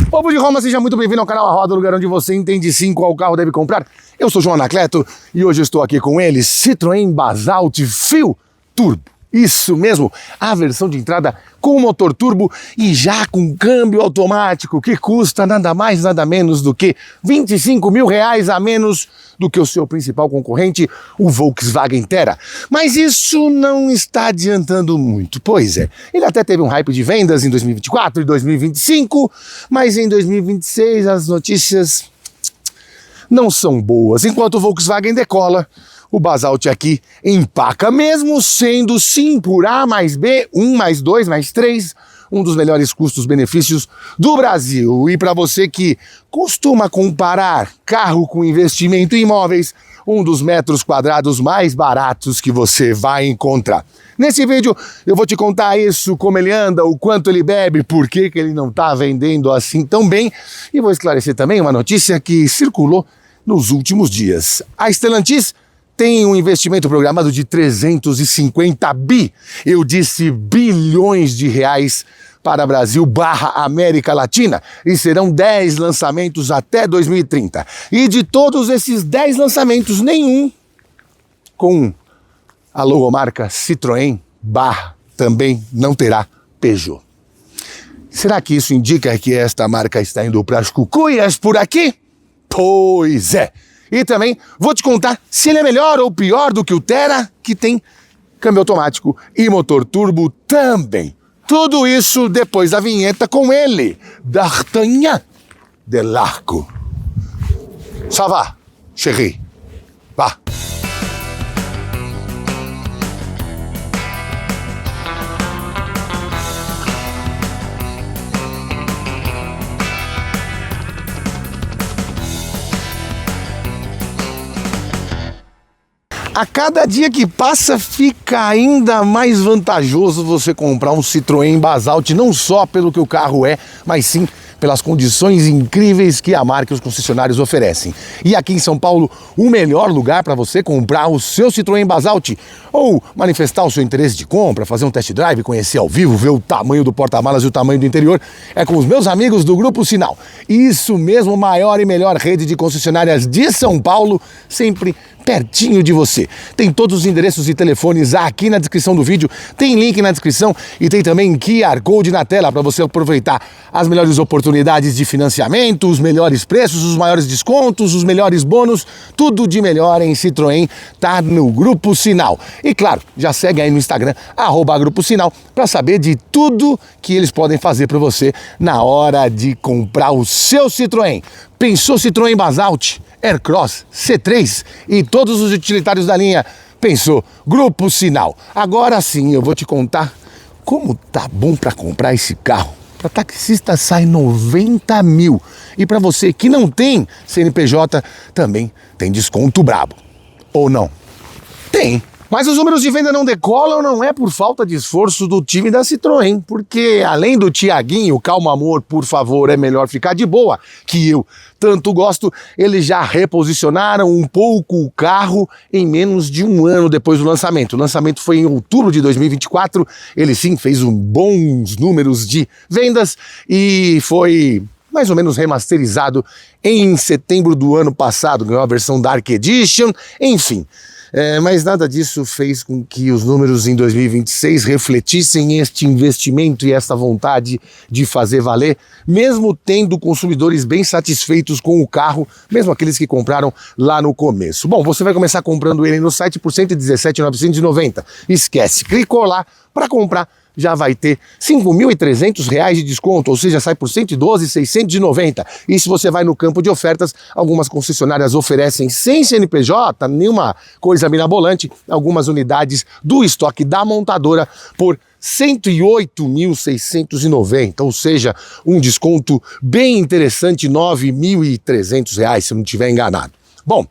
Povo de Roma, seja muito bem-vindo ao canal A Roda, lugar onde você entende sim qual carro deve comprar. Eu sou João Anacleto e hoje estou aqui com ele, Citroën Basalt Fio Turbo. Isso mesmo, a versão de entrada com motor turbo e já com câmbio automático, que custa nada mais, nada menos do que 25 mil reais a menos do que o seu principal concorrente, o Volkswagen Tera. Mas isso não está adiantando muito, pois é. Ele até teve um hype de vendas em 2024 e 2025, mas em 2026 as notícias não são boas. Enquanto o Volkswagen decola, o Basalt aqui empaca, mesmo sendo sim por A mais B, 1 mais 2 mais 3, um dos melhores custos-benefícios do Brasil. E para você que costuma comparar carro com investimento em imóveis, um dos metros quadrados mais baratos que você vai encontrar. Nesse vídeo eu vou te contar isso, como ele anda, o quanto ele bebe, por que ele não está vendendo assim tão bem, e vou esclarecer também uma notícia que circulou nos últimos dias. A Stellantis tem um investimento programado de 350 eu disse bilhões de reais para Brasil / América Latina, e serão 10 lançamentos até 2030. E de todos esses 10 lançamentos, nenhum com a logomarca Citroën / também não terá Peugeot. Será que isso indica que esta marca está indo para as cucuias por aqui? Pois é. E também vou te contar se ele é melhor ou pior do que o Tera, que tem câmbio automático e motor turbo também. Tudo isso depois da vinheta com ele, D'Artagnan Delarco. Ça va, chérie? Vá. A cada dia que passa fica ainda mais vantajoso você comprar um Citroën Basalt, não só pelo que o carro é, mas sim pelas condições incríveis que a marca e os concessionários oferecem. E aqui em São Paulo, o melhor lugar para você comprar o seu Citroën Basalt ou manifestar o seu interesse de compra, fazer um test drive, conhecer ao vivo, ver o tamanho do porta-malas e o tamanho do interior, é com os meus amigos do Grupo Sinal. Isso mesmo, maior e melhor rede de concessionárias de São Paulo, sempre pertinho de você. Tem todos os endereços e telefones aqui na descrição do vídeo, tem link na descrição e tem também QR Code na tela para você aproveitar as melhores oportunidades de financiamento, os melhores preços, os maiores descontos, os melhores bônus, tudo de melhor em Citroën tá no Grupo Sinal. E claro, já segue aí no Instagram, @Grupo Sinal, para saber de tudo que eles podem fazer para você na hora de comprar o seu Citroën. Pensou Citroën Basalt, Aircross, C3 e todos os utilitários da linha? Pensou Grupo Sinal. Agora sim eu vou te contar como tá bom para comprar esse carro. Para taxista sai 90 mil. E para você que não tem CNPJ, também tem desconto brabo. Ou não? Tem. Mas os números de venda não decolam, não é por falta de esforço do time da Citroën, porque além do Tiaguinho, calma amor, por favor, é melhor ficar de boa, que eu tanto gosto, eles já reposicionaram um pouco o carro em menos de um ano depois do lançamento. O lançamento foi em outubro de 2024, ele sim fez bons números de vendas e foi mais ou menos remasterizado em setembro do ano passado, ganhou a versão Dark Edition, enfim. Mas nada disso fez com que os números em 2026 refletissem este investimento e essa vontade de fazer valer, mesmo tendo consumidores bem satisfeitos com o carro, mesmo aqueles que compraram lá no começo. Bom, você vai começar comprando ele no site por R$ 117.990. Esquece, clicou lá para comprar, já vai ter R$ 5.300 de desconto, ou seja, sai por R$ 112.690. E se você vai no campo de ofertas, algumas concessionárias oferecem sem CNPJ, nenhuma coisa mirabolante, algumas unidades do estoque da montadora por R$ 108.690, ou seja, um desconto bem interessante, R$ 9.300, se eu não estiver enganado. Bom,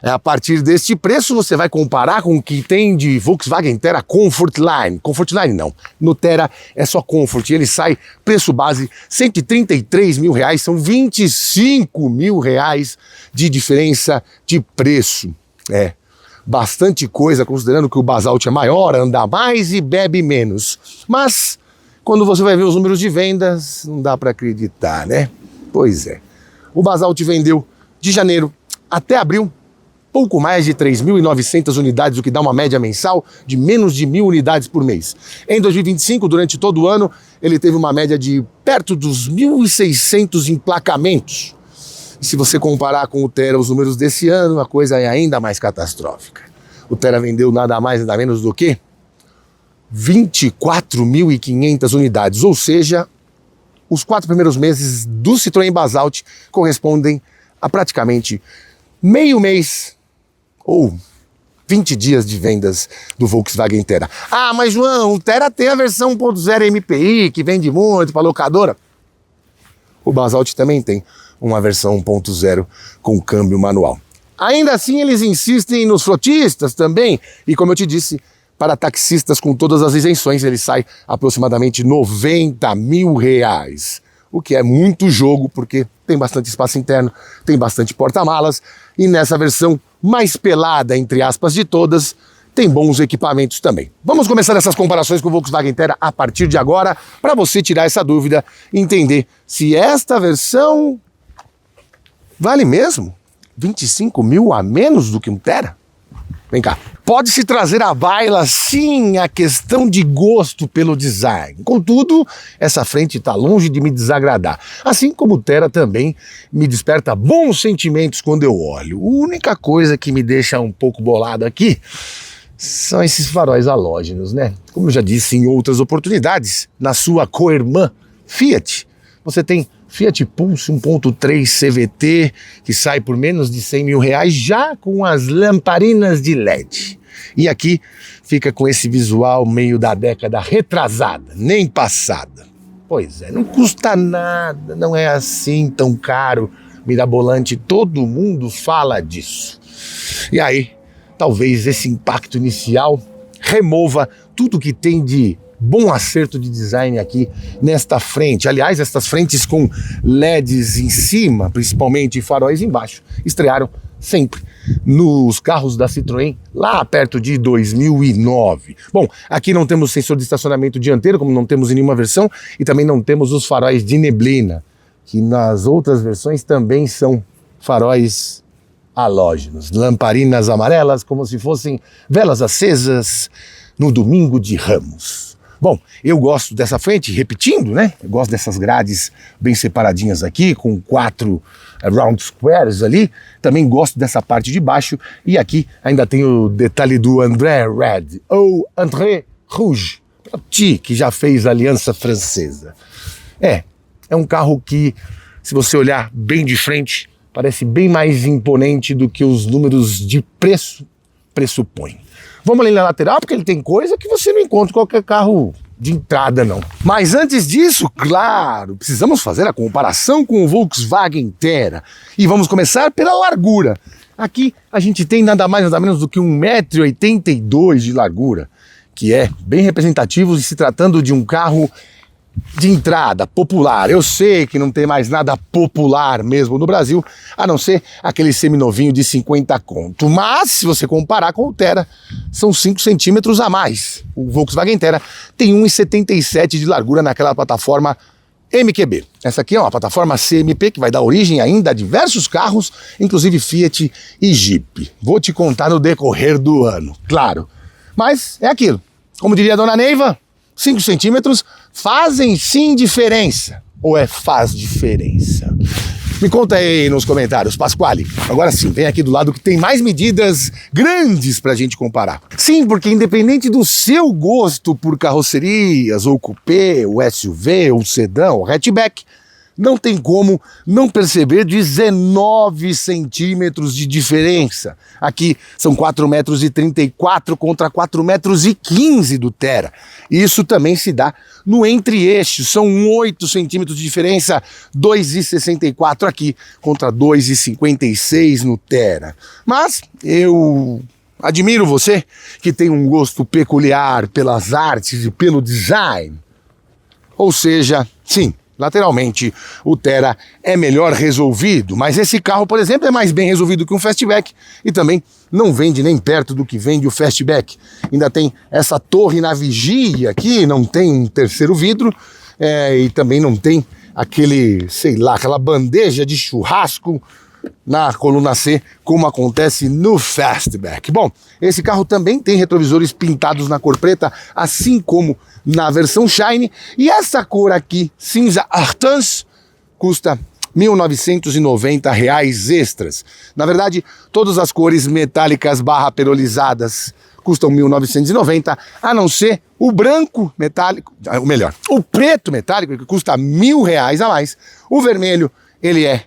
a partir deste preço você vai comparar com o que tem de Volkswagen Tera Comfortline. Comfortline não, no Tera é só Comfort, ele sai preço base R$ 133 mil, são R$ 25 mil de diferença de preço. Bastante coisa, considerando que o Basalt é maior, anda mais e bebe menos. Mas quando você vai ver os números de vendas, não dá para acreditar, né? Pois é. O Basalt vendeu de janeiro até abril pouco mais de 3.900 unidades, o que dá uma média mensal de menos de 1.000 unidades por mês. Em 2025, durante todo o ano, ele teve uma média de perto dos 1.600 emplacamentos. E se você comparar com o Tera os números desse ano, a coisa é ainda mais catastrófica. O Tera vendeu nada mais nada menos do que 24.500 unidades, ou seja, os 4 primeiros meses do Citroën Basalt correspondem a praticamente meio mês ou 20 dias de vendas do Volkswagen Tera. Ah, mas João, o Tera tem a versão 1.0 MPI, que vende muito para locadora. O Basalt também tem uma versão 1.0 com câmbio manual. Ainda assim, eles insistem nos frotistas também, e como eu te disse, para taxistas com todas as isenções, ele sai aproximadamente R$90 mil, o que é muito jogo, porque tem bastante espaço interno, tem bastante porta-malas, e nessa versão mais pelada, entre aspas, de todas, tem bons equipamentos também. Vamos começar essas comparações com o Volkswagen Tera a partir de agora, para você tirar essa dúvida e entender se esta versão vale mesmo 25 mil a menos do que um Tera? Vem cá. Pode-se trazer à baila, sim, a questão de gosto pelo design. Contudo, essa frente está longe de me desagradar. Assim como o Tera também me desperta bons sentimentos quando eu olho. A única coisa que me deixa um pouco bolado aqui são esses faróis halógenos, né? Como eu já disse em outras oportunidades, na sua co-irmã Fiat, você tem Fiat Pulse 1.3 CVT, que sai por menos de 100 mil reais, já com as lamparinas de LED. E aqui fica com esse visual meio da década retrasada, nem passada. Pois é, não custa nada, não é assim tão caro, mirabolante, todo mundo fala disso. E aí, talvez esse impacto inicial remova tudo que tem de bom acerto de design aqui nesta frente. Aliás, estas frentes com LEDs em cima, principalmente, e faróis embaixo, estrearam sempre nos carros da Citroën lá perto de 2009. Bom, aqui não temos sensor de estacionamento dianteiro, como não temos em nenhuma versão, e também não temos os faróis de neblina, que nas outras versões também são faróis halógenos, lamparinas amarelas, como se fossem velas acesas no domingo de Ramos. Bom, eu gosto dessa frente, repetindo, né? Eu gosto dessas grades bem separadinhas aqui, com 4 round squares ali. Também gosto dessa parte de baixo. E aqui ainda tem o detalhe do André Red, ou André Rouge, para ti, que já fez a Aliança Francesa. É um carro que, se você olhar bem de frente, parece bem mais imponente do que os números de preço pressupõem. Vamos ali na lateral, porque ele tem coisa que você não encontra em qualquer carro de entrada, não. Mas antes disso, claro, precisamos fazer a comparação com o Volkswagen Tera. E vamos começar pela largura. Aqui a gente tem nada mais nada menos do que 1,82 m de largura, que é bem representativo se tratando de um carro de entrada, popular. Eu sei que não tem mais nada popular mesmo no Brasil, a não ser aquele seminovinho de 50 conto. Mas, se você comparar com o Tera, são 5 centímetros a mais. O Volkswagen Tera tem 1,77 de largura naquela plataforma MQB. Essa aqui é uma plataforma CMP que vai dar origem ainda a diversos carros, inclusive Fiat e Jeep. Vou te contar no decorrer do ano, claro. Mas é aquilo. Como diria a dona Neiva, 5 centímetros fazem sim diferença. Ou faz diferença? Me conta aí nos comentários, Pasquale. Agora sim, vem aqui do lado que tem mais medidas grandes pra gente comparar. Sim, porque independente do seu gosto por carrocerias, ou coupé, ou SUV, ou sedã, ou hatchback, não tem como não perceber 19 centímetros de diferença. Aqui são 4,34 m contra 4,15 m do Tera. Isso também se dá no entre-eixos. São 8 centímetros de diferença, 2,64 aqui contra 2,56 no Tera. Mas eu admiro você que tem um gosto peculiar pelas artes e pelo design. Ou seja, sim, lateralmente o Thera é melhor resolvido, mas esse carro, por exemplo, é mais bem resolvido que um Fastback e também não vende nem perto do que vende o Fastback. Ainda tem essa torre na vigia aqui, não tem um terceiro vidro e também não tem aquele, sei lá, aquela bandeja de churrasco na coluna C, como acontece no Fastback. Bom, esse carro também tem retrovisores pintados na cor preta, assim como na versão Shine, e essa cor aqui, cinza Artans, custa R$1.990 extras. Na verdade, todas as cores metálicas / perolizadas custam R$1.990, a não ser o branco metálico, ou melhor, o preto metálico, que custa R$1.000 a mais. O vermelho, ele é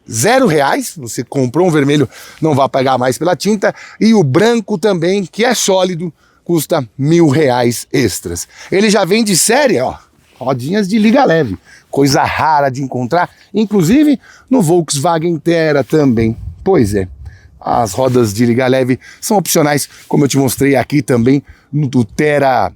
R$0, você comprou um vermelho, não vai pagar mais pela tinta, e o branco também, que é sólido, custa R$1.000 extras. Ele já vem de série, ó, rodinhas de liga leve, coisa rara de encontrar, inclusive no Volkswagen Thera também. Pois é, as rodas de liga leve são opcionais, como eu te mostrei aqui também no Thera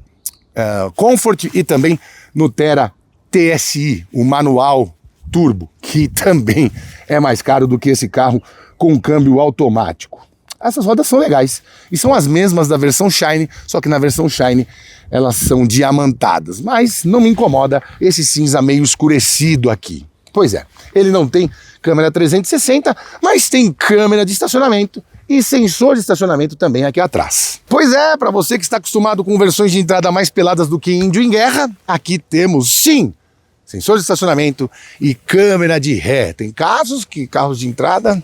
Comfort e também no Thera TSI, o manual turbo, que também é mais caro do que esse carro com câmbio automático. Essas rodas são legais e são as mesmas da versão Shine, só que na versão Shine elas são diamantadas, mas não me incomoda esse cinza meio escurecido aqui. Pois é, ele não tem câmera 360, mas tem câmera de estacionamento e sensor de estacionamento também aqui atrás. Pois é, para você que está acostumado com versões de entrada mais peladas do que índio em guerra, aqui temos sim sensor de estacionamento e câmera de ré. Tem casos que carros de entrada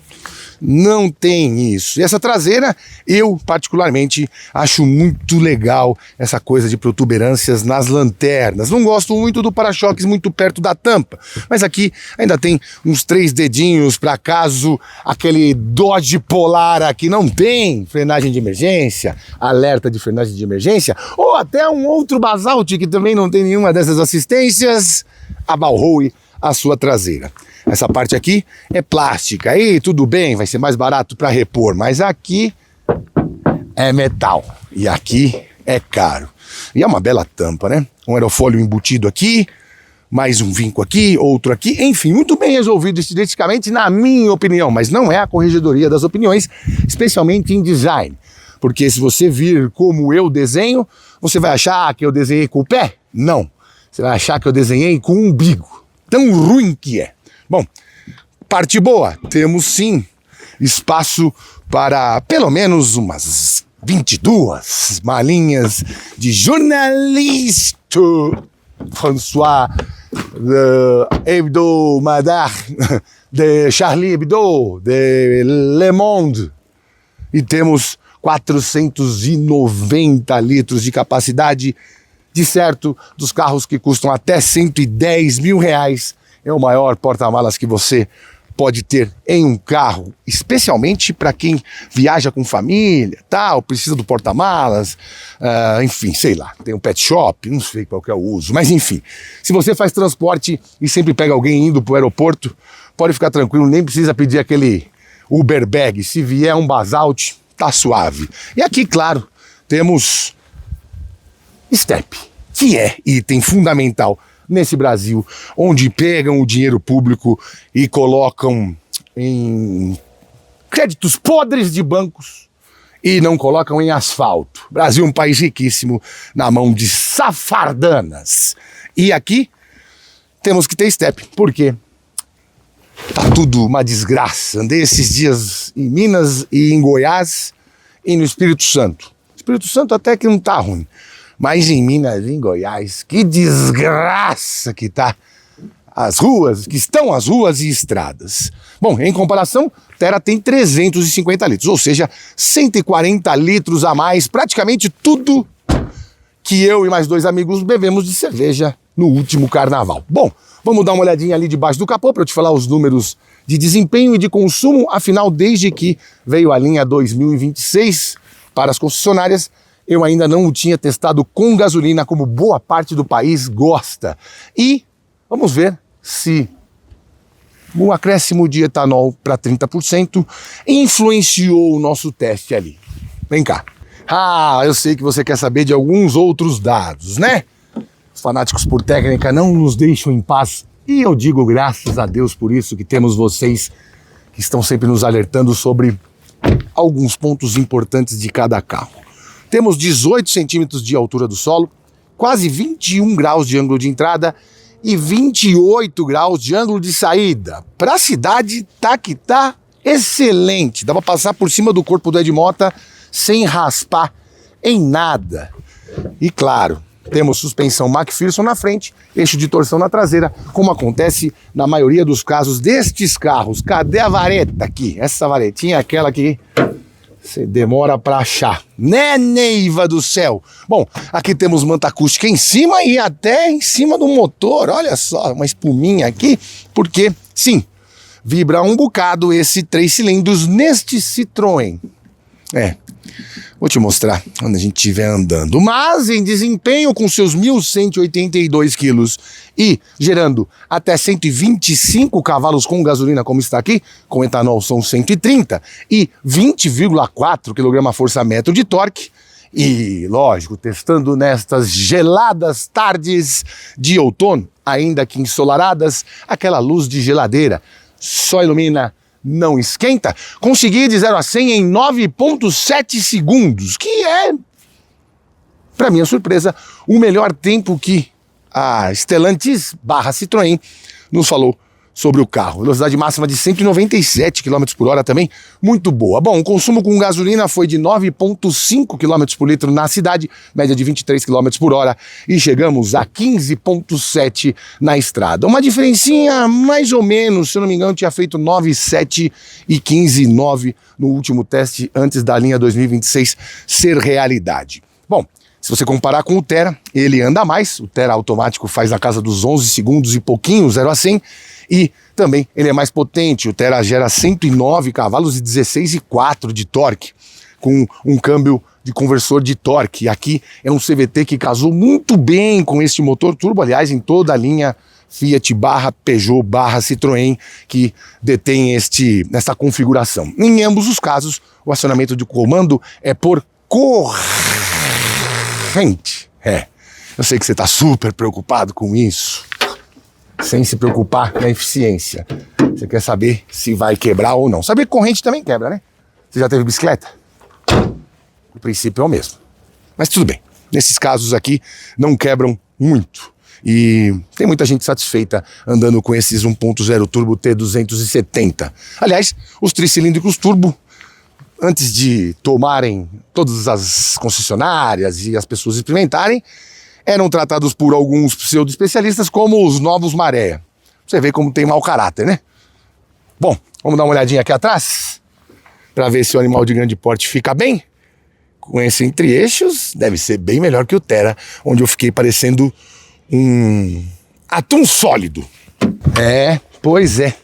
não tem isso. E essa traseira, eu particularmente acho muito legal essa coisa de protuberâncias nas lanternas. Não gosto muito do para-choques muito perto da tampa, mas aqui ainda tem uns 3 dedinhos para caso aquele Dodge Polar aqui não tem frenagem de emergência, alerta de frenagem de emergência, ou até um outro Basalt que também não tem nenhuma dessas assistências, abalroe a sua traseira. Essa parte aqui é plástica, aí tudo bem, vai ser mais barato para repor, mas aqui é metal e aqui é caro. E é uma bela tampa, né? Um aerofólio embutido aqui, mais um vinco aqui, outro aqui, enfim, muito bem resolvido estilisticamente, na minha opinião, mas não é a corregedoria das opiniões, especialmente em design. Porque se você vir como eu desenho, você vai achar que eu desenhei com o pé? Não. Você vai achar que eu desenhei com o umbigo. Tão ruim que é. Bom, parte boa, temos sim espaço para pelo menos umas 22 malinhas de jornalista François Hebdomadaire, de Charlie Hebdo, de Le Monde. E temos 490 litros de capacidade. De certo, dos carros que custam até R$110 mil, é o maior porta-malas que você pode ter em um carro, especialmente para quem viaja com família, tal, precisa do porta-malas, enfim, sei lá, tem um pet shop, não sei qual que é o uso, mas enfim, se você faz transporte e sempre pega alguém indo para o aeroporto, pode ficar tranquilo, nem precisa pedir aquele Uber Bag, se vier um Basalt, tá suave. E aqui, claro, temos Step, que é item fundamental nesse Brasil, onde pegam o dinheiro público e colocam em créditos podres de bancos e não colocam em asfalto. Brasil é um país riquíssimo na mão de safardanas. E aqui temos que ter Step, porque tá tudo uma desgraça. Andei esses dias em Minas e em Goiás e no Espírito Santo. Espírito Santo até que não tá ruim. Mas em Minas e em Goiás, que desgraça que tá as ruas, que estão as ruas e estradas. Bom, em comparação, Thera tem 350 litros, ou seja, 140 litros a mais, praticamente tudo que eu e mais 2 amigos bebemos de cerveja no último carnaval. Bom, vamos dar uma olhadinha ali debaixo do capô para eu te falar os números de desempenho e de consumo, afinal, desde que veio a linha 2026 para as concessionárias, eu ainda não o tinha testado com gasolina, como boa parte do país gosta. E vamos ver se o acréscimo de etanol para 30% influenciou o nosso teste ali. Vem cá. Ah, eu sei que você quer saber de alguns outros dados, né? Os fanáticos por técnica não nos deixam em paz E eu digo graças a Deus por isso, que temos vocês que estão sempre nos alertando sobre alguns pontos importantes de cada carro. Temos 18 centímetros de altura do solo, quase 21 graus de ângulo de entrada e 28 graus de ângulo de saída. Para a cidade, tá excelente. Dá para passar por cima do corpo do Edmota sem raspar em nada. E claro, temos suspensão McPherson na frente, eixo de torção na traseira, como acontece na maioria dos casos destes carros. Cadê a vareta aqui? Essa varetinha é aquela que você demora para achar. Né, Neiva do céu? Bom, aqui temos manta acústica em cima e até em cima do motor. Olha só, uma espuminha aqui, porque, sim, vibra um bocado esse 3 cilindros neste Citroën. Vou te mostrar quando a gente estiver andando. Mas em desempenho, com seus 1.182 quilos e gerando até 125 cavalos com gasolina, como está aqui, com etanol são 130 e 20,4 kgfm de torque. E, lógico, testando nestas geladas tardes de outono, ainda que ensolaradas, aquela luz de geladeira só ilumina, não esquenta. Consegui de 0 a 100 em 9,7 segundos, que é, para minha surpresa, o melhor tempo que a Stellantis / Citroën nos falou sobre o carro. Velocidade máxima de 197 km por hora também, muito boa. Bom, o consumo com gasolina foi de 9,5 km por litro na cidade, média de 23 km por hora, e chegamos a 15,7 na estrada. Uma diferencinha mais ou menos, se eu não me engano, tinha feito 9,7 e 15,9 no último teste, antes da linha 2026 ser realidade. Bom, se você comparar com o Terra, ele anda mais, o Terra automático faz na casa dos 11 segundos e pouquinho, 0 a 100, e também ele é mais potente. O Terra gera 109 cavalos e 16,4 de torque, com um câmbio de conversor de torque. Aqui é um CVT que casou muito bem com este motor turbo, aliás, em toda a linha Fiat / Peugeot / Citroën que detém esta configuração. Em ambos os casos, o acionamento de comando é por corrente. Eu sei que você está super preocupado com isso, sem se preocupar na eficiência. Você quer saber se vai quebrar ou não. Saber que corrente também quebra, né? Você já teve bicicleta? O princípio é o mesmo. Mas tudo bem. Nesses casos aqui, não quebram muito. E tem muita gente satisfeita andando com esses 1.0 turbo T270. Aliás, os tricilíndricos turbo, antes de tomarem todas as concessionárias e as pessoas experimentarem, eram tratados por alguns pseudo-especialistas como os novos maré. Você vê como tem mau caráter, né? Bom, vamos dar uma olhadinha aqui atrás para ver se o animal de grande porte fica bem. Com esse entre-eixos, deve ser bem melhor que o Terra, onde eu fiquei parecendo um atum sólido. Pois é.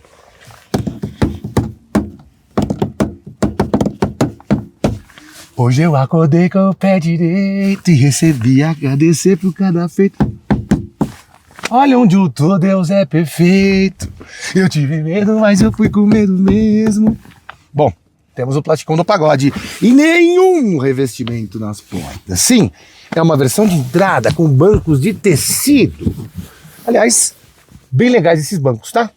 Hoje eu acordei com o pé direito e recebi agradecer por cada feito. Olha onde o teu Deus é perfeito. Eu tive medo, mas eu fui com medo mesmo. Bom, temos o plasticão do pagode e nenhum revestimento nas portas. Sim, é uma versão de entrada com bancos de tecido. Aliás, bem legais esses bancos, tá?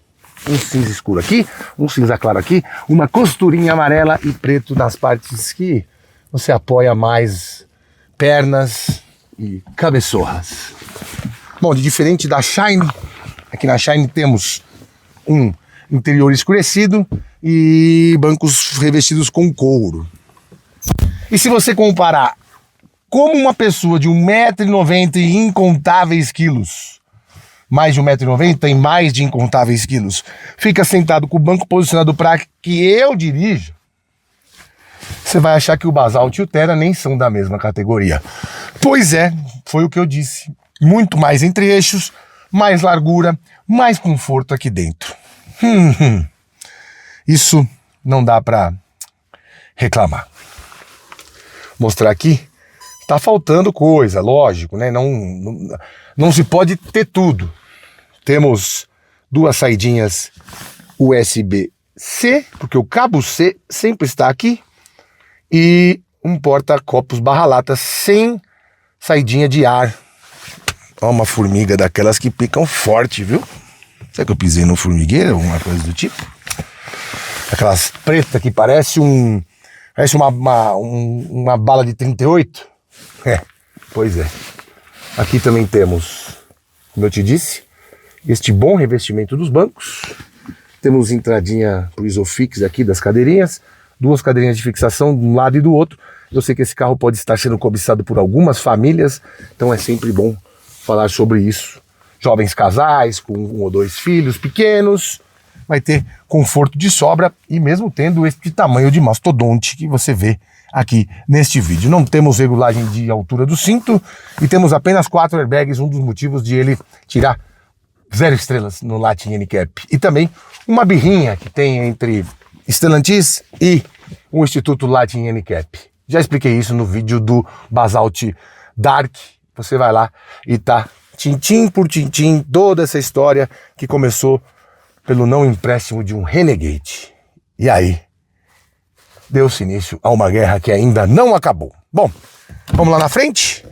Um cinza escuro aqui, um cinza claro aqui, uma costurinha amarela e preto nas partes que você apoia mais pernas e cabeçorras. Bom, de diferente da Shine, aqui na Shine temos um interior escurecido e bancos revestidos com couro. E se você comparar como uma pessoa de 1,90 m e incontáveis quilos, mais de 1,90 m e mais de incontáveis quilos, fica sentado com o banco posicionado para que eu dirija, você vai achar que o Basalt e o Terra nem são da mesma categoria. Pois é, foi o que eu disse. Muito mais entre-eixos, mais largura, mais conforto aqui dentro. Isso não dá para reclamar. Mostrar aqui, tá faltando coisa, lógico, né? Não se pode ter tudo. Temos duas saidinhas USB-C, porque o cabo C sempre está aqui, e um porta-copos /lata sem saidinha de ar. Ó, uma formiga daquelas que picam forte, viu? Será que eu pisei no formigueiro, alguma coisa do tipo? Aquelas pretas que parece uma bala de 38. Pois é. Aqui também temos, como eu te disse, este bom revestimento dos bancos. Temos entradinha pro Isofix aqui das cadeirinhas, 2 cadeirinhas de fixação de um lado e do outro. Eu sei que esse carro pode estar sendo cobiçado por algumas famílias, então é sempre bom falar sobre isso. Jovens casais com 1 ou 2 filhos pequenos, vai ter conforto de sobra, e mesmo tendo este tamanho de mastodonte que você vê aqui neste vídeo. Não temos regulagem de altura do cinto e temos apenas 4 airbags, um dos motivos de ele tirar 0 estrelas no Latin NCAP. E também uma birrinha que tem entre Stellantis e o Instituto Latin NCAP. Já expliquei isso no vídeo do Basalt Dark. Você vai lá e tá tintim por tintim toda essa história que começou pelo não empréstimo de um Renegade. E aí deu-se início a uma guerra que ainda não acabou. Bom, vamos lá na frente.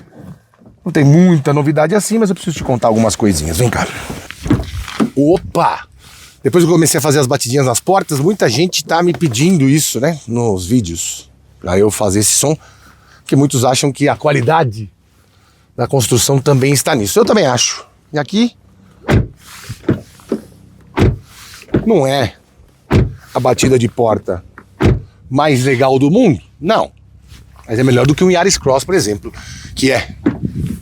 Não tem muita novidade assim, mas eu preciso te contar algumas coisinhas. Vem cá. Opa! Depois que eu comecei a fazer as batidinhas nas portas, muita gente tá me pedindo isso, né? Nos vídeos. Pra eu fazer esse som. Porque muitos acham que a qualidade da construção também está nisso. Eu também acho. E aqui não é a batida de porta mais legal do mundo? Não. Mas é melhor do que um Yaris Cross, por exemplo, que é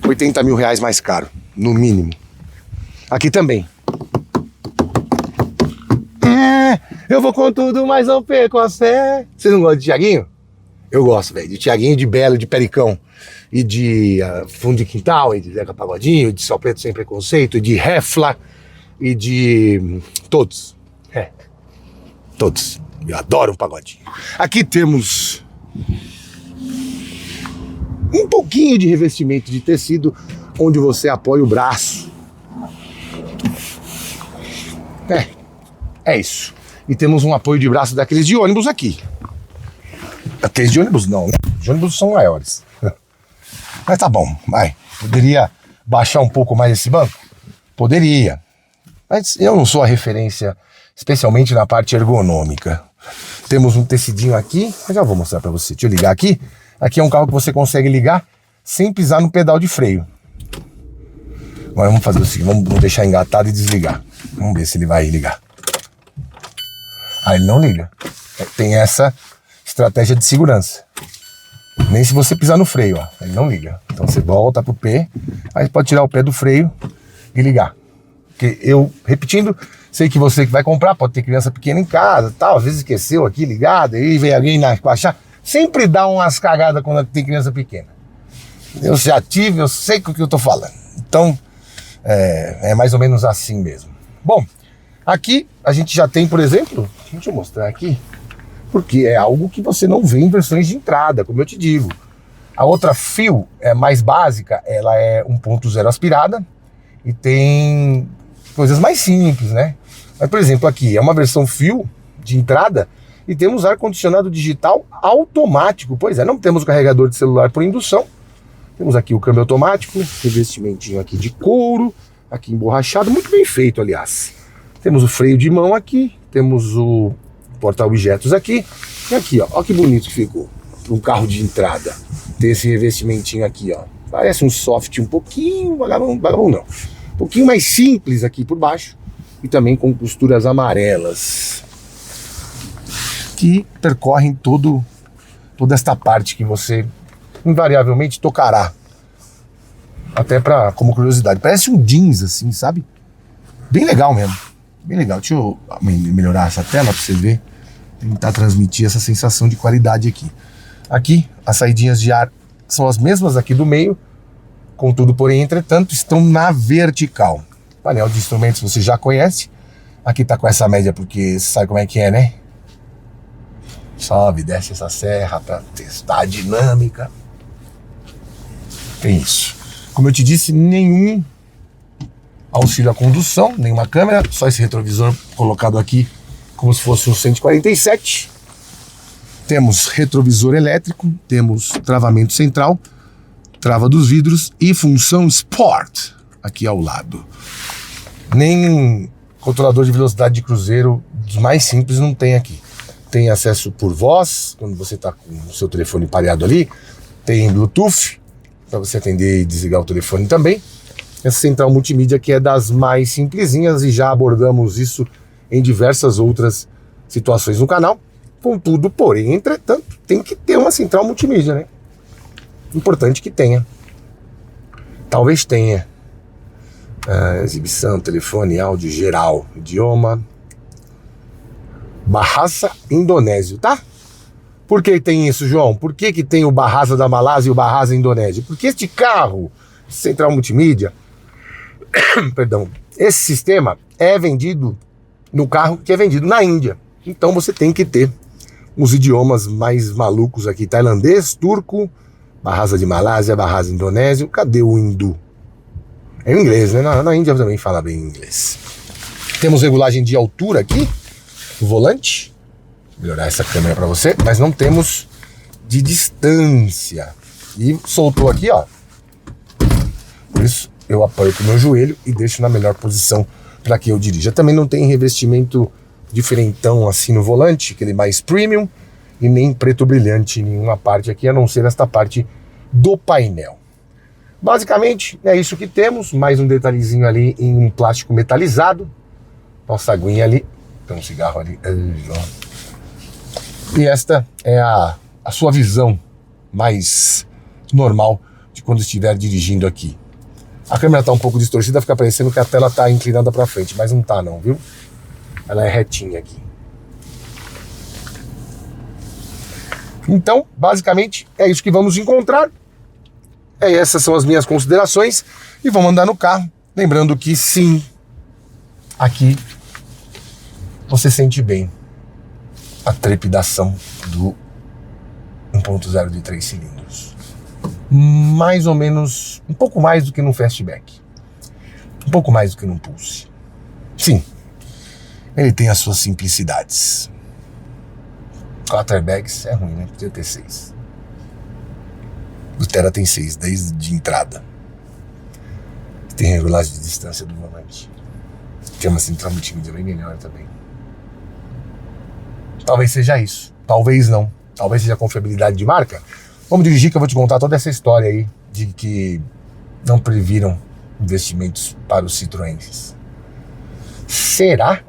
80 mil reais mais caro, no mínimo. Aqui também. Eu vou com tudo, mas não perco a fé. Vocês não gostam de Thiaguinho? Eu gosto, velho. De Thiaguinho, de Belo, de Pericão. E de Fundo de Quintal, e de Zeca Pagodinho, e de Sal Preto Sem Preconceito, e de Refla, e de todos. Todos. Eu adoro um pagodinho. Aqui temos um pouquinho de revestimento de tecido, onde você apoia o braço. É isso. E temos um apoio de braço daqueles de ônibus aqui. Aqueles de ônibus não, né? Os de ônibus são maiores. Mas tá bom, vai. Poderia baixar um pouco mais esse banco? Poderia. Mas eu não sou a referência, especialmente na parte ergonômica. Temos um tecidinho aqui, eu já vou mostrar pra você. Deixa eu ligar aqui. Aqui é um carro que você consegue ligar sem pisar no pedal de freio. Agora vamos fazer o seguinte, vamos deixar engatado e desligar. Vamos ver se ele vai ligar. Ah, ele não liga. Tem essa estratégia de segurança. Nem se você pisar no freio, ó, ele não liga. Então você volta pro P, aí pode tirar o pé do freio e ligar. Porque eu, repetindo, sei que você que vai comprar pode ter criança pequena em casa, tal, às vezes esqueceu aqui ligado, aí vem alguém na achar. Sempre dá umas cagadas quando tem criança pequena. Eu já tive, eu sei o que eu tô falando. Então, é mais ou menos assim mesmo. Bom, aqui a gente já tem, por exemplo, deixa eu mostrar aqui, porque é algo que você não vê em versões de entrada, como eu te digo. A outra Feel é mais básica, ela é 1.0 aspirada e tem coisas mais simples, né? Mas, por exemplo, aqui é uma versão Feel de entrada e temos ar-condicionado digital automático. Pois é, não temos o carregador de celular por indução. Temos aqui o câmbio automático, revestimentinho aqui de couro, aqui emborrachado, muito bem feito, aliás. Temos o freio de mão aqui, temos o porta-objetos aqui, e aqui, ó, ó que bonito que ficou, um carro de entrada. Tem esse revestimentinho aqui, ó, parece um soft um pouquinho, vagabundo não, um pouquinho mais simples aqui por baixo, e também com costuras amarelas, que percorrem toda esta parte que você invariavelmente tocará. Até como curiosidade, parece um jeans assim, sabe? Bem legal mesmo, bem legal. Deixa eu melhorar essa tela para você ver, tentar transmitir essa sensação de qualidade aqui. Aqui, as saidinhas de ar são as mesmas aqui do meio, contudo, porém, entretanto, estão na vertical. Painel de instrumentos você já conhece. Aqui tá com essa média porque você sabe como é que é, né? Sobe, desce essa serra para testar a dinâmica. Tem isso. Como eu te disse, nenhum auxílio à condução, nenhuma câmera, só esse retrovisor colocado aqui como se fosse um 147. Temos retrovisor elétrico, temos travamento central, trava dos vidros e função Sport aqui ao lado. Nem Controlador de velocidade de cruzeiro, dos mais simples, não tem aqui. Tem acesso por voz, quando você está com o seu telefone pareado ali. Tem Bluetooth, para você atender e desligar o telefone também. Essa central multimídia que é das mais simplesinhas e já abordamos isso em diversas outras situações no canal. Contudo, porém, entretanto, tem que ter uma central multimídia, né? Importante que tenha. Talvez tenha. Exibição, telefone, áudio geral, idioma. Bahasa indonésio, tá? Por que tem isso, João? Por que tem o Bahasa da Malásia e o Bahasa indonésio? Porque este carro, central multimídia, perdão, esse sistema é vendido no carro que é vendido na Índia. Então você tem que ter os idiomas mais malucos aqui: tailandês, turco, Bahasa de Malásia, Bahasa indonésio. Cadê o hindu? É em inglês, né? Na Índia também fala bem inglês. Temos regulagem de altura aqui no volante. Vou melhorar essa câmera para você, mas não temos de distância. E soltou aqui, ó. Por isso eu apoio com o meu joelho e deixo na melhor posição para que eu dirija. Também não tem revestimento diferentão assim no volante, aquele mais premium, e nem preto brilhante em nenhuma parte aqui, a não ser esta parte do painel. Basicamente é isso que temos. Mais um detalhezinho ali em um plástico metalizado. Nossa aguinha ali. Tem um cigarro ali. E esta é a sua visão mais normal de quando estiver dirigindo aqui. A câmera está um pouco distorcida, fica parecendo que a tela está inclinada para frente, mas não está não, viu? Ela é retinha aqui. Então, basicamente, é isso que vamos encontrar. Essas são as minhas considerações. E vamos andar no carro. Lembrando que sim, aqui você sente bem a trepidação do 1.0 de 3 cilindros. Mais ou menos, um pouco mais do que num Fastback. Um pouco mais do que num Pulse. Sim, ele tem as suas simplicidades. 4 airbags é ruim, né? Podia ter 6. O Terra tem 6, desde entrada. Tem regulagem de distância do volante. Tem uma central multimídia bem melhor também. Talvez seja isso. Talvez não. Talvez seja confiabilidade de marca. Vamos dirigir que eu vou te contar toda essa história aí de que não previram investimentos para os Citroëns. Será?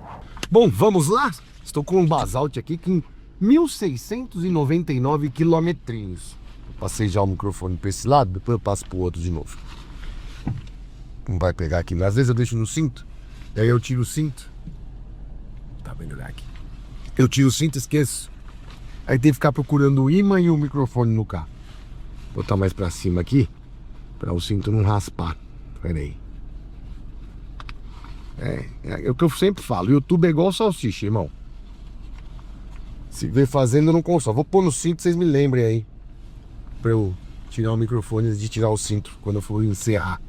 Bom, vamos lá. Estou com um Basalt aqui com 1.699 quilometrinhos. Passei já o microfone para esse lado, depois eu passo para o outro de novo. Não vai pegar aqui. Às vezes eu deixo no cinto, e aí eu tiro o cinto. Tá vendo aqui? Eu tiro o cinto e esqueço. Aí tem que ficar procurando o imã e o microfone no carro. Vou botar mais para cima aqui, para o cinto não raspar. Pera aí. É o que eu sempre falo. O YouTube é igual salsicha, irmão. Se vem fazendo, eu não consigo. Vou pôr no cinto, vocês me lembrem aí. Pra eu tirar o microfone antes de tirar o cinto quando eu for encerrar.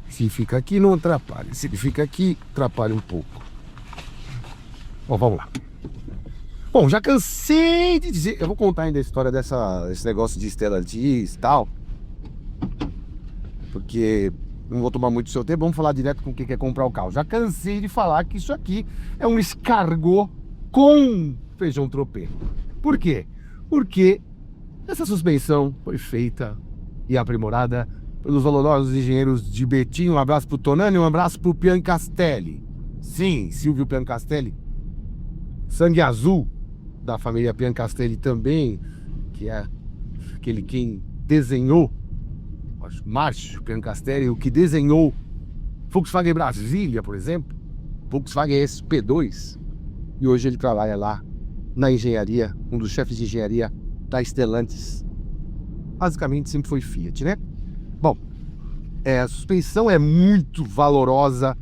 Se fica aqui, não atrapalha. Se ele fica aqui, atrapalha um pouco. Bom, vamos lá. Bom, já cansei de dizer. Eu vou contar ainda a história desse negócio de Stellantis e tal. Porque não vou tomar muito do seu tempo. Vamos falar direto com o que quer comprar o carro. Já cansei de falar que isso aqui é um escargot com feijão tropeiro. Por quê? Porque essa suspensão foi feita e aprimorada pelos valorosos engenheiros de Betim. Um abraço pro Tonani, um abraço pro Piancastelli. Sim, Silvio Piancastelli. Sangue azul da família Piancastelli também, que é aquele quem desenhou, Márcio Piancastelli, o que desenhou Volkswagen Brasília, por exemplo, Volkswagen SP2, e hoje ele trabalha lá na engenharia, um dos chefes de engenharia da Stellantis. Basicamente sempre foi Fiat, né? Bom, a suspensão é muito valorosa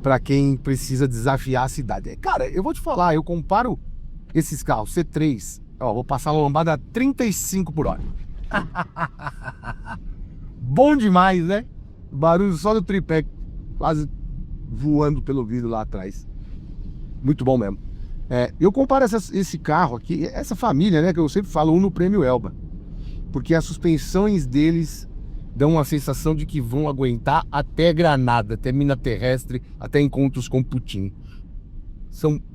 para quem precisa desafiar a cidade. Cara, eu vou te falar, eu comparo esses carros C3, ó, vou passar uma lombada a 35 por hora. Bom demais, né? Barulho só do tripé quase voando pelo vidro lá atrás. Muito bom mesmo. Eu comparo esse carro aqui, essa família, né, que eu sempre falo, Uno Prêmio Elba, porque as suspensões deles dão uma sensação de que vão aguentar até Granada, até mina terrestre, até encontros com Putin.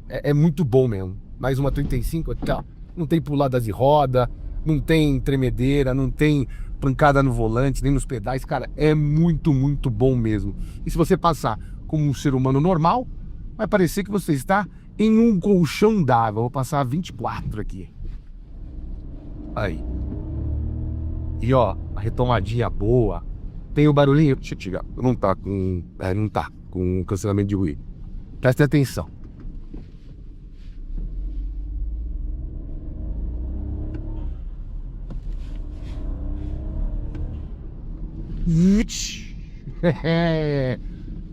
É muito bom mesmo. Mais uma 35, tá? Não tem pulada de roda, não tem tremedeira, não tem pancada no volante, nem nos pedais. Cara, é muito, muito bom mesmo. E se você passar como um ser humano normal, vai parecer que você está em um colchão d'água. Vou passar 24 aqui. Aí. E ó, a retomadinha boa. Tem o barulhinho. Deixa eu tirar. Não tá com cancelamento de ruído. Preste atenção.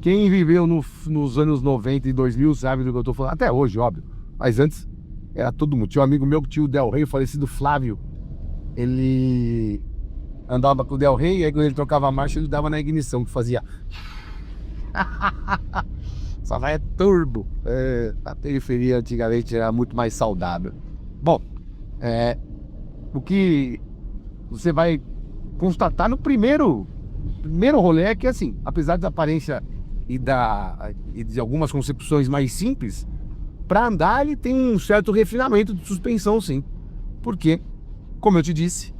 Quem viveu nos anos 90 e 2000 sabe do que eu tô falando. Até hoje, óbvio. Mas antes, era todo mundo. Tinha um amigo meu que tinha o Del Rey, o falecido Flávio. Ele andava com o Del Rey, e aí quando ele trocava a marcha, ele dava na ignição, que fazia... Só vai turbo. A periferia antigamente era muito mais saudável. Bom, o que você vai constatar no primeiro rolê é que, assim, apesar da aparência e de algumas concepções mais simples, para andar ele tem um certo refinamento de suspensão, sim. Porque, como eu te disse,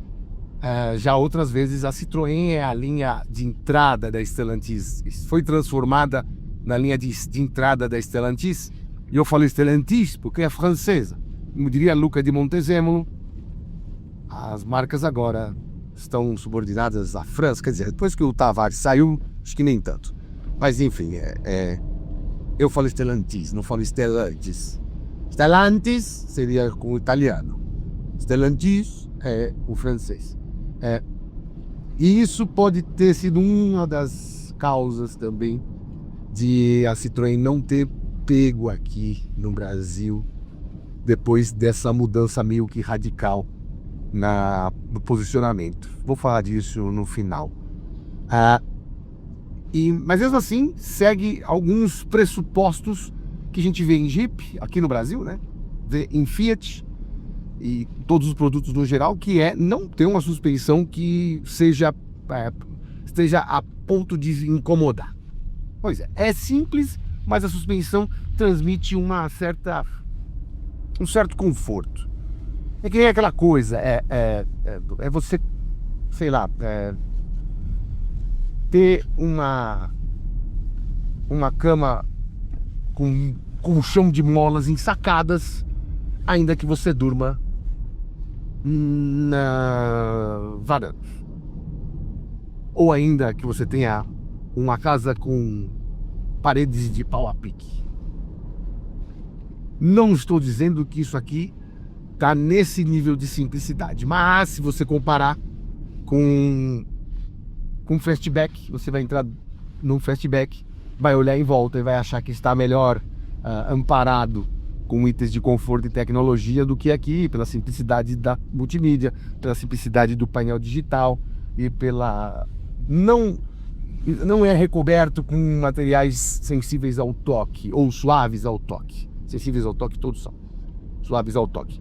já outras vezes a Citroën é a linha de entrada da Stellantis. Foi transformada na linha de entrada da Stellantis. E eu falo Stellantis porque é francesa. Como diria Luca de Montezemolo, as marcas agora estão subordinadas à França. Quer dizer, depois que o Tavares saiu, acho que nem tanto. Mas enfim, eu falo Stellantis, não falo Stellantis. Stellantis seria com o italiano. Stellantis é o francês. E isso pode ter sido uma das causas também de a Citroën não ter pego aqui no Brasil depois dessa mudança meio que radical no posicionamento. Vou falar disso no final. Mas mesmo assim, segue alguns pressupostos que a gente vê em Jeep, aqui no Brasil, né? Vê em Fiat e todos os produtos no geral, que é não ter uma suspensão que esteja a ponto de incomodar. Pois é simples, mas a suspensão transmite um certo conforto. É que nem aquela coisa, você, sei lá, ter uma cama com um colchão de molas ensacadas, ainda que você durma na varanda. Ou ainda que você tenha uma casa com paredes de pau a pique. Não estou dizendo que isso aqui está nesse nível de simplicidade, mas se você comparar com Fastback, você vai entrar no Fastback, vai olhar em volta e vai achar que está melhor amparado com itens de conforto e tecnologia do que aqui, pela simplicidade da multimídia, pela simplicidade do painel digital e pela... Não é recoberto com materiais sensíveis ao toque ou suaves ao toque. Sensíveis ao toque todos são, suaves ao toque.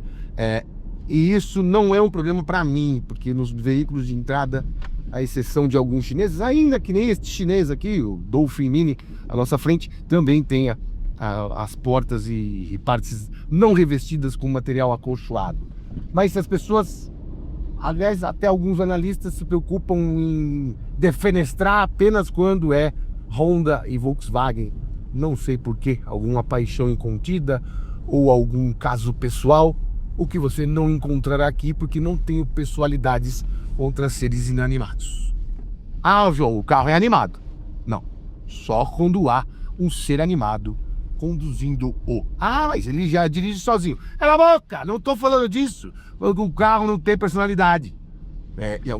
E isso não é um problema para mim, porque nos veículos de entrada, à exceção de alguns chineses, ainda que nem este chinês aqui, o Dolphin Mini, à nossa frente, também tem as portas e partes não revestidas com material acolchoado. Mas se as pessoas, aliás, até alguns analistas se preocupam em defenestrar apenas quando é Honda e Volkswagen, não sei porquê, alguma paixão incontida ou algum caso pessoal, o que você não encontrará aqui, porque não tenho pessoalidades contra seres inanimados. João, o carro é animado. Não, só quando há um ser animado conduzindo-o. Mas ele já dirige sozinho. Cala a boca, não estou falando disso. O carro não tem personalidade.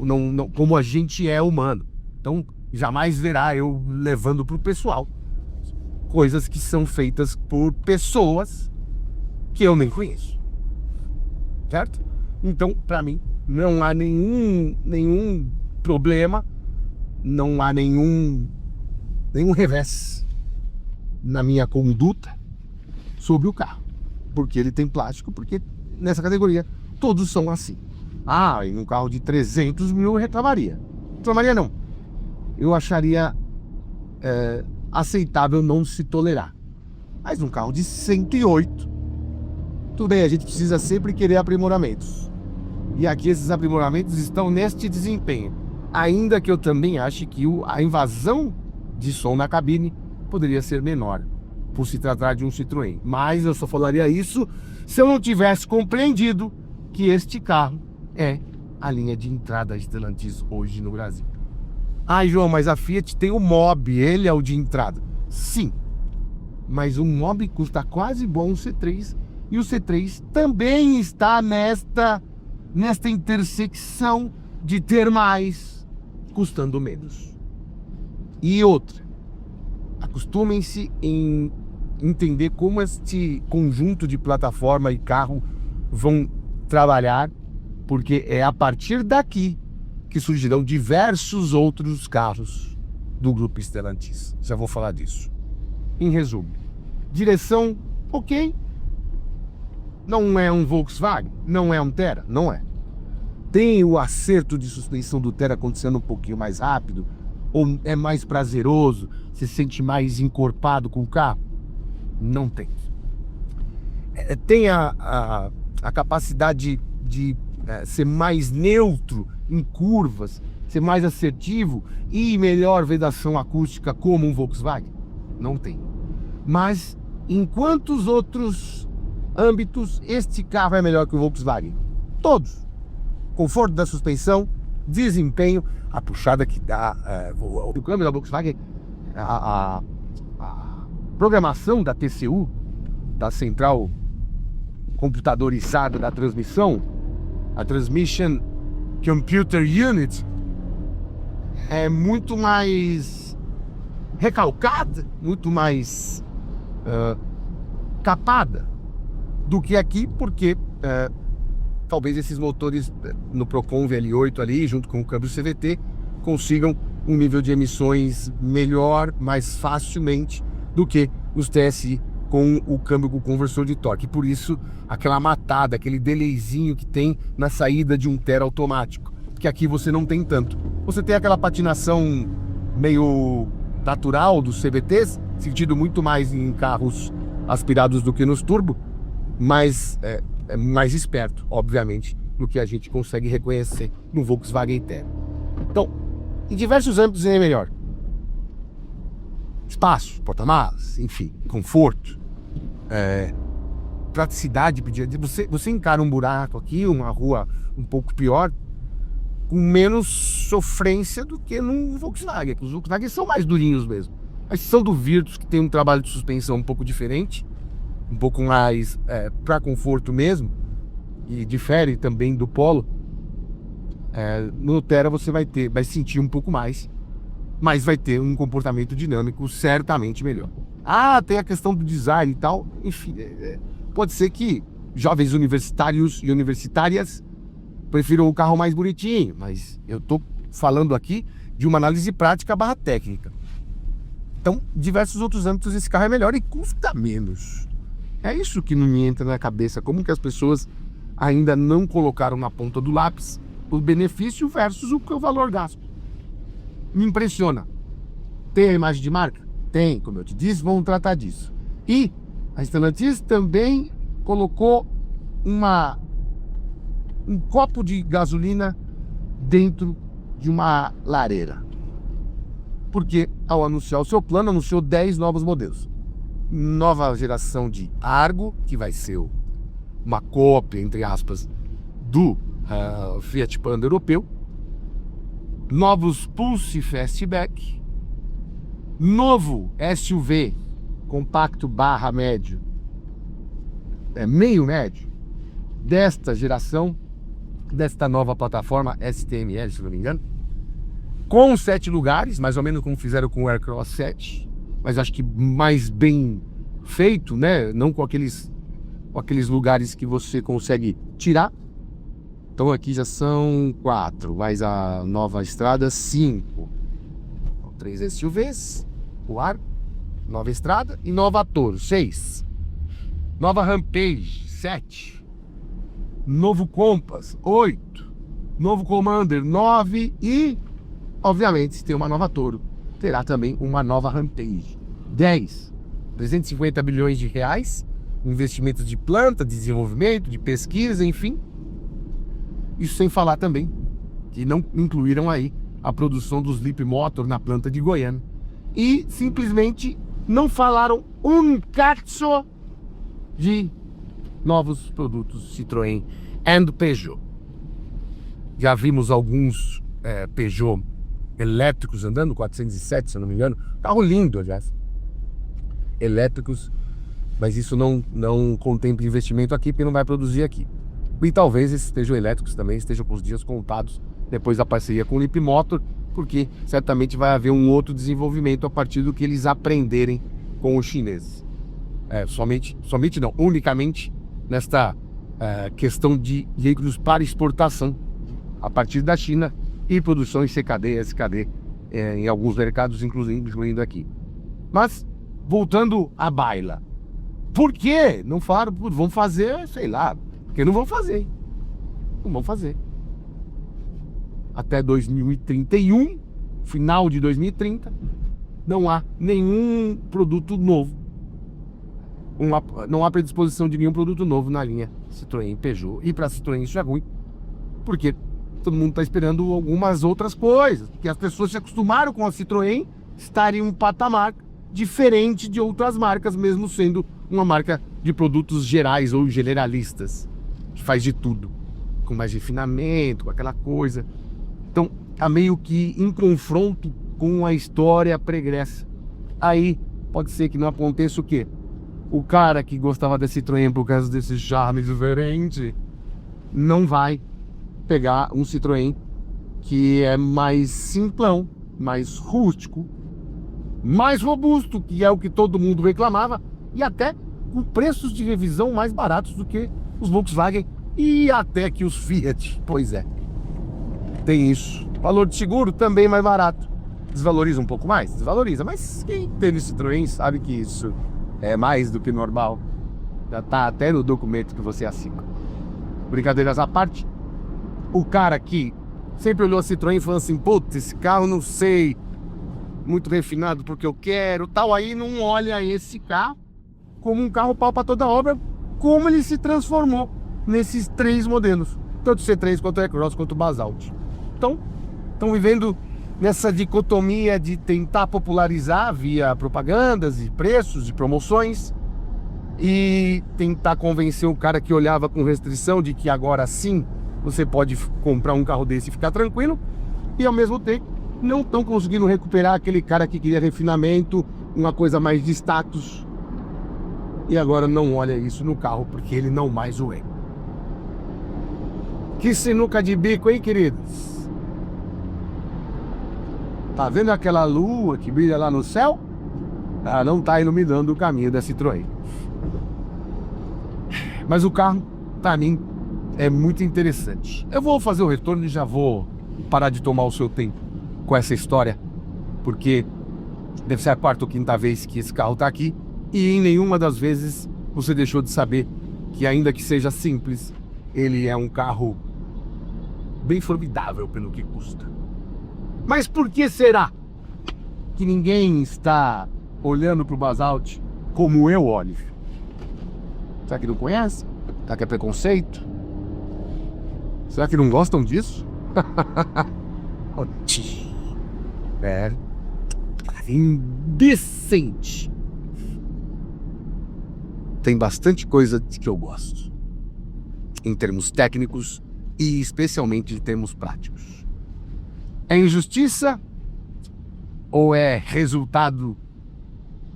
Não, como a gente é humano. Então, jamais verá eu levando para o pessoal coisas que são feitas por pessoas que eu nem conheço. Certo? Então, para mim, não há nenhum problema, não há nenhum revés na minha conduta sobre o carro. Porque ele tem plástico, porque nessa categoria todos são assim. E num carro de 300 mil eu reclamaria. Reclamaria não. Eu acharia aceitável não se tolerar. Mas um carro de 108, tudo bem, a gente precisa sempre querer aprimoramentos. E aqui esses aprimoramentos estão neste desempenho. Ainda que eu também ache que a invasão de som na cabine poderia ser menor, por se tratar de um Citroën. Mas eu só falaria isso se eu não tivesse compreendido que este carro é a linha de entrada Stellantis hoje no Brasil. João, mas a Fiat tem o Mobi, ele é o de entrada. Sim, mas o Mobi custa quase igual um C3, e o C3 também está nesta intersecção de ter mais, custando menos. E outra, acostumem-se em entender como este conjunto de plataforma e carro vão trabalhar, porque é a partir daqui que surgirão diversos outros carros do grupo Stellantis. Já vou falar disso. Em resumo, direção, ok. Não é um Volkswagen, não é um Terra, não é. Tem o acerto de suspensão do Terra acontecendo um pouquinho mais rápido, ou é mais prazeroso, se sente mais encorpado com o carro? Não tem. Tem a capacidade de ser mais neutro em curvas, ser mais assertivo e melhor vedação acústica como um Volkswagen? Não tem. Mas em quantos outros âmbitos este carro é melhor que o Volkswagen? Todos. Conforto da suspensão, desempenho, a puxada que dá, o câmbio da Volkswagen, a programação da TCU, da central computadorizada da transmissão, a Transmission Computer Unit, é muito mais recalcada, muito mais capada do que aqui, porque talvez esses motores no Procon VL8 ali, junto com o câmbio CVT, consigam um nível de emissões melhor, mais facilmente do que os TSI com o câmbio com conversor de torque. Por isso, aquela matada, aquele delayzinho que tem na saída de um Terra automático, que aqui você não tem tanto. Você tem aquela patinação meio natural dos CVTs, sentido muito mais em carros aspirados do que nos turbo, mas é mais esperto, obviamente, do que a gente consegue reconhecer no Volkswagen Terra. Então, em diversos âmbitos ele é melhor. Espaço, porta-malas, enfim, conforto, praticidade, você encara um buraco aqui, uma rua um pouco pior, com menos sofrência do que no Volkswagen. Os Volkswagen são mais durinhos mesmo. A exceção do Virtus, que tem um trabalho de suspensão um pouco diferente, um pouco mais para conforto mesmo, e difere também do Polo. No Terra você vai sentir um pouco mais, mas vai ter um comportamento dinâmico certamente melhor. Tem a questão do design e tal, enfim, pode ser que jovens universitários e universitárias prefiram o carro mais bonitinho, mas eu tô falando aqui de uma análise prática / técnica. Então, diversos outros âmbitos esse carro é melhor e custa menos. É isso que não me entra na cabeça, como que as pessoas ainda não colocaram na ponta do lápis o benefício versus o valor gasto. Me impressiona. Tem a imagem de marca? Tem, como eu te disse, vamos tratar disso. E a Stellantis também colocou um copo de gasolina dentro de uma lareira. Porque ao anunciar o seu plano, anunciou 10 novos modelos. Nova geração de Argo, que vai ser uma cópia, entre aspas, do Fiat Panda europeu. Novos Pulse Fastback. Novo SUV compacto / médio, meio médio, desta geração, desta nova plataforma STML, se não me engano, com 7 lugares, mais ou menos como fizeram com o Aircross 7, mas acho que mais bem feito, né? Não com aqueles lugares que você consegue tirar. Então aqui já são 4, mais a nova estrada 5. 3 SUVs, o Argo, nova estrada e nova Toro 6. Nova Rampage 7. Novo Compass 8. Novo Commander 9 e obviamente, se tem uma nova Toro, terá também uma nova Rampage. 10, 350 bilhões de reais, investimentos de planta, de desenvolvimento, de pesquisa, enfim. Isso sem falar também que não incluíram aí a produção dos Leap Motor na planta de Goiânia. E simplesmente não falaram um cazzo de novos produtos Citroën e Peugeot. Já vimos alguns Peugeot elétricos andando, 407, se eu não me engano. Carro lindo, aliás. Elétricos, mas isso não contempla investimento aqui, porque não vai produzir aqui. E talvez esses Peugeot elétricos também estejam com os dias contados depois da parceria com o Leap Motor, porque certamente vai haver um outro desenvolvimento a partir do que eles aprenderem com os chineses. Unicamente nesta questão de veículos para exportação a partir da China e produção em CKD e SKD em alguns mercados, incluindo aqui. Mas, voltando à baila, por que não falaram? Vão fazer, sei lá, porque não vão fazer. Não vão fazer. Até 2031, final de 2030, não há nenhum produto novo. Não há predisposição de nenhum produto novo na linha Citroën e Peugeot. E para a Citroën isso é ruim, porque todo mundo está esperando algumas outras coisas, porque as pessoas se acostumaram com a Citroën estar em um patamar diferente de outras marcas, mesmo sendo uma marca de produtos gerais ou generalistas, que faz de tudo, com mais refinamento, com aquela coisa. Então, tá meio que em confronto com a história pregressa. Aí, pode ser que não aconteça o quê? O cara que gostava da Citroën por causa desse charme diferente, não vai pegar um Citroën que é mais simplão, mais rústico, mais robusto, que é o que todo mundo reclamava, e até com preços de revisão mais baratos do que os Volkswagen e até que os Fiat. Pois é, tem isso. Valor de seguro também mais barato. Desvaloriza um pouco mais? Desvaloriza, mas quem teve Citroën sabe que isso é mais do que normal. Já tá até no documento que você assina. Brincadeiras à parte, o cara que sempre olhou a Citroën e falou assim: putz, esse carro não sei, muito refinado porque eu quero, tal, aí não olha esse carro como um carro pau para toda obra, como ele se transformou nesses três modelos, tanto o C3 quanto o E-Cross quanto o Basalt. Então, estão vivendo nessa dicotomia de tentar popularizar via propagandas e preços e promoções e tentar convencer o cara que olhava com restrição de que agora sim você pode comprar um carro desse e ficar tranquilo, e ao mesmo tempo não estão conseguindo recuperar aquele cara que queria refinamento, uma coisa mais de status, e agora não olha isso no carro porque ele não mais o é. Que sinuca de bico, hein, queridos? Tá vendo aquela lua que brilha lá no céu? Ela não tá iluminando o caminho da Citroën. Mas o carro, pra mim, é muito interessante. Eu vou fazer o retorno e já vou parar de tomar o seu tempo com essa história, porque deve ser a quarta ou quinta vez que esse carro tá aqui, e em nenhuma das vezes você deixou de saber que, ainda que seja simples, ele é um carro bem formidável pelo que custa. Mas por que será que ninguém está olhando para o Basalt como eu olho? Será que não conhece? Será que é preconceito? Será que não gostam disso? É indecente. Tem bastante coisa que eu gosto, em termos técnicos e especialmente em termos práticos. É injustiça ou é resultado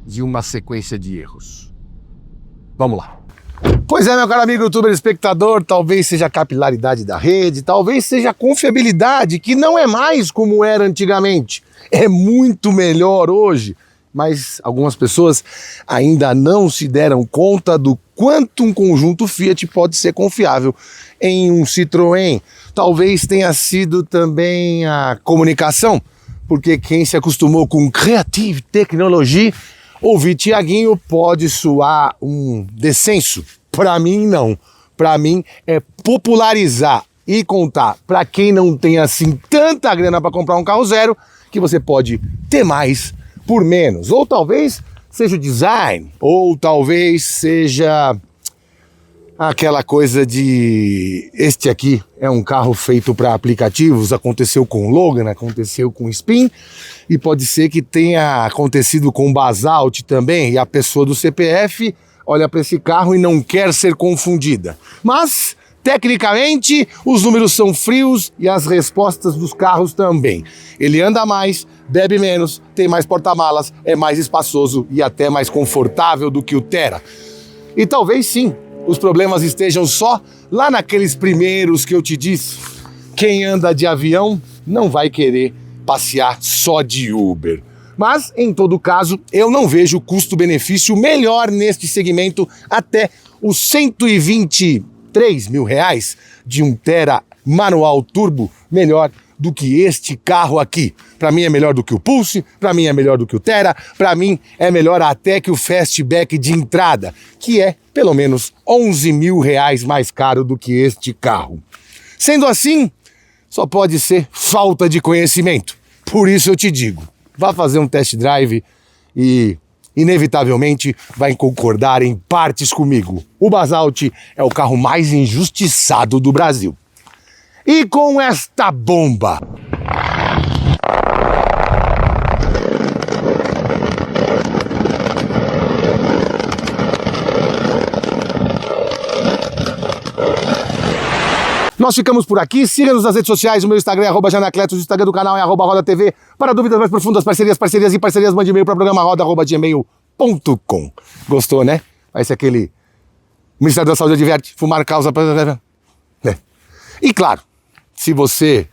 de uma sequência de erros? Vamos lá. Pois é, meu caro amigo youtuber espectador, talvez seja a capilaridade da rede, talvez seja a confiabilidade, que não é mais como era antigamente. É muito melhor hoje, mas algumas pessoas ainda não se deram conta do quanto um conjunto Fiat pode ser confiável em um Citroën. Talvez tenha sido também a comunicação, porque quem se acostumou com Creative Technology, ouvir Tiaguinho pode soar um descenso. Para mim, não. Para mim, é popularizar e contar para quem não tem assim tanta grana para comprar um carro zero, que você pode ter mais por menos. Ou talvez seja o design, ou talvez seja aquela coisa de este aqui é um carro feito para aplicativos, aconteceu com o Logan, aconteceu com o Spin, e pode ser que tenha acontecido com o Basalt também, e a pessoa do CPF olha para esse carro e não quer ser confundida. Mas, tecnicamente, os números são frios e as respostas dos carros também. Ele anda mais, bebe menos, tem mais porta-malas, é mais espaçoso e até mais confortável do que o Thera. E talvez sim, os problemas estejam só lá naqueles primeiros que eu te disse. Quem anda de avião não vai querer passear só de Uber. Mas, em todo caso, eu não vejo custo-benefício melhor neste segmento até os R$123 mil de um Thera manual turbo melhor do que este carro aqui. Para mim é melhor do que o Pulse, para mim é melhor do que o Thera, para mim é melhor até que o Fastback de entrada, que é pelo menos R$11 mil mais caro do que este carro. Sendo assim, só pode ser falta de conhecimento. Por isso eu te digo, vá fazer um test drive e inevitavelmente vai concordar em partes comigo. O Basalt é o carro mais injustiçado do Brasil. E com esta bomba, nós ficamos por aqui. Siga-nos nas redes sociais. O meu Instagram é @janacletos, o Instagram do canal é @RodaTV. Para dúvidas mais profundas, parcerias, mande e-mail para o programa roda@gmail.com. Gostou, né? Vai ser aquele Ministério da Saúde adverte, fumar causa... E claro, se você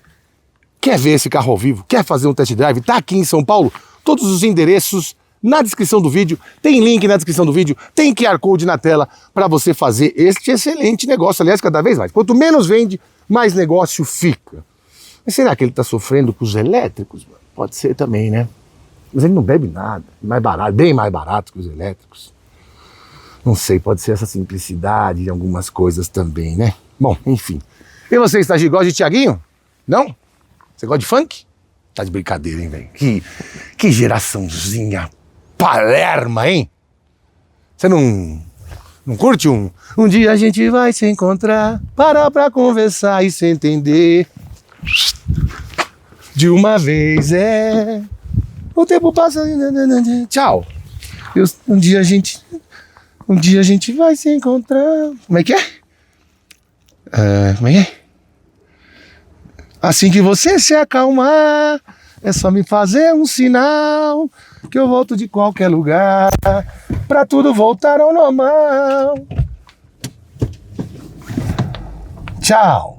quer ver esse carro ao vivo, quer fazer um test drive, tá aqui em São Paulo, todos os endereços na descrição do vídeo, tem link na descrição do vídeo, tem QR Code na tela para você fazer este excelente negócio. Aliás, cada vez mais. Quanto menos vende, mais negócio fica. Mas será que ele tá sofrendo com os elétricos? Pode ser também, né? Mas ele não bebe nada, mais barato, bem mais barato que os elétricos. Não sei, pode ser essa simplicidade em algumas coisas também, né? Bom, enfim. E você, Stagi, gosta de Thiaguinho? Não? Você gosta de funk? Tá de brincadeira, hein, velho? Que geraçãozinha palerma, hein? Você não curte um dia a gente vai se encontrar, parar pra conversar e se entender de uma vez, o tempo passa, tchau. Um dia a gente vai se encontrar. Como é que é? Como é que é? Assim que você se acalmar, é só me fazer um sinal que eu volto de qualquer lugar pra tudo voltar ao normal. Tchau.